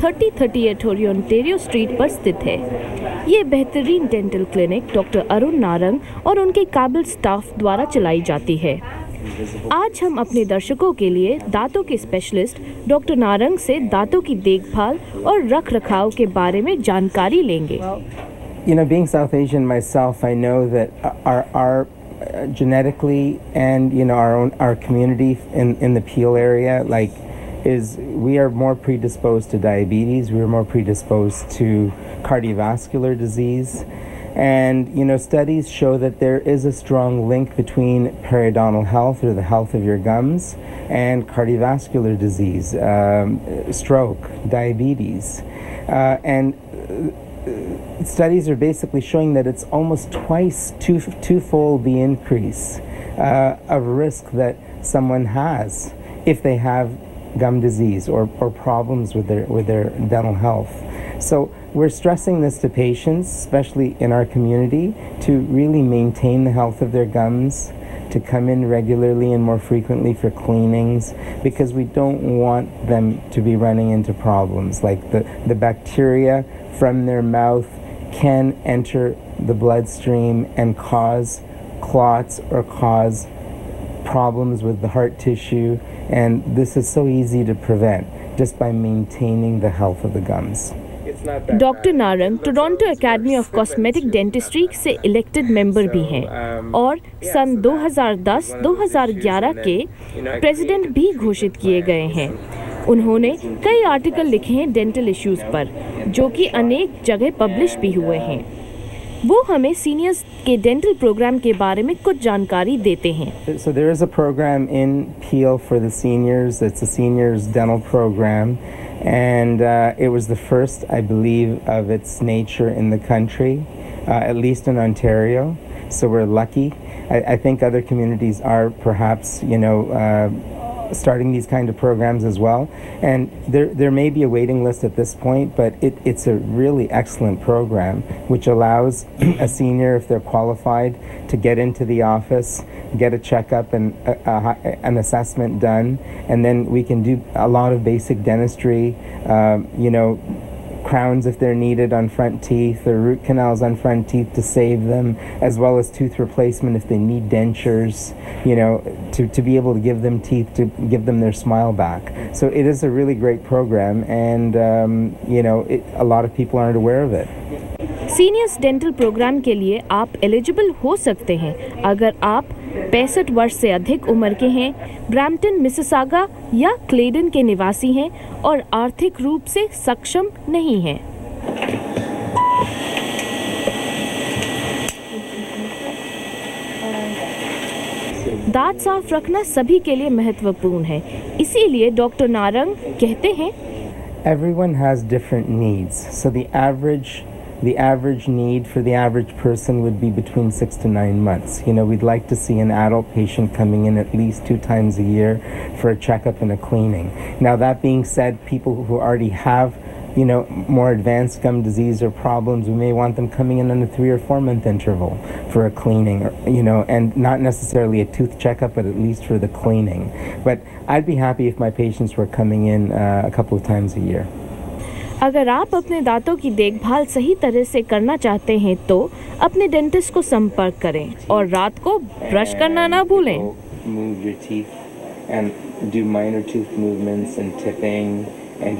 3038 Ontario street पर स्थित है। ये बेहतरीन dental clinic doctor Arun Narang और उनके काबिल स्टाफ द्वारा चलाई जाती है। आज हम अपने दर्शकों के लिए दांतों के स्पेशलिस्ट डॉक्टर नारंग से दांतों की देखभाल और रखरखाव के बारे में जानकारी लेंगे। You know, being South Asian myself, I know that our genetically and our community in the Peel area, we are more predisposed to diabetes. We are more predisposed to cardiovascular disease, and studies show that there is a strong link between periodontal health, or the health of your gums, and cardiovascular disease, stroke, diabetes, and studies are basically showing that it's almost twofold the increase of risk that someone has if they have gum disease or problems with their dental health. So we're stressing this to patients, especially in our community, to really maintain the health of their gums, to come in regularly and more frequently for cleanings, because we don't want them to be running into problems like the bacteria from their mouth can enter the bloodstream and cause clots or cause problems with the heart tissue, and this is so easy to prevent just by maintaining the health of the gums. Doctor Narang Toronto academy of cosmetic dentistry से elected member भी हैं और सन 2010-2011 के president भी घोषित किए गए हैं। उन्होंने कई आर्टिकल लिखे हैं डेंटल इश्यूज पर, जो कि अनेक जगह पब्लिश भी हुए हैं। वो हमें सीनियर्स के डेंटल प्रोग्राम के बारे में कुछ जानकारी देते हैं। So there is a program in Peel for the seniors. It's a seniors dental program, and it was the first, I believe, of its nature in the country, at least in Ontario. So we're lucky. I think other communities are perhaps, starting these kind of programs as well, and there may be a waiting list at this point, but it's a really excellent program which allows a senior, if they're qualified, to get into the office, get a checkup and an assessment done, and then we can do a lot of basic dentistry, crowns if they're needed on front teeth, or root canals on front teeth to save them, as well as tooth replacement if they need dentures, to be able to give them teeth, to give them their smile back. So it is a really great program, and a lot of people aren't aware of it. Seniors dental program के लिए आप eligible हो सकते हैं अगर आप 65 वर्ष से अधिक उम्र के हैं, ब्रैम्पटन, मिसिसागा या क्लेडन के निवासी हैं और आर्थिक रूप से सक्षम नहीं हैं। दांत साफ रखना सभी के लिए महत्वपूर्ण है, इसीलिए डॉक्टर नारंग कहते हैं, Everyone has different needs, so the average need for the average person would be between 6 to 9 months. We'd like to see an adult patient coming in at least 2 times a year for a checkup and a cleaning. Now, that being said, people who already have more advanced gum disease or problems, we may want them coming in on a 3 or 4 month interval for a cleaning, and not necessarily a tooth checkup, but at least for the cleaning. But I'd be happy if my patients were coming in a couple of times a year. अगर आप अपने दांतों की देखभाल सही तरह से करना चाहते हैं तो अपने डेंटिस्ट को संपर्क करें और रात को ब्रश करना ना भूलें। Move your teeth and do minor tooth movements and tipping and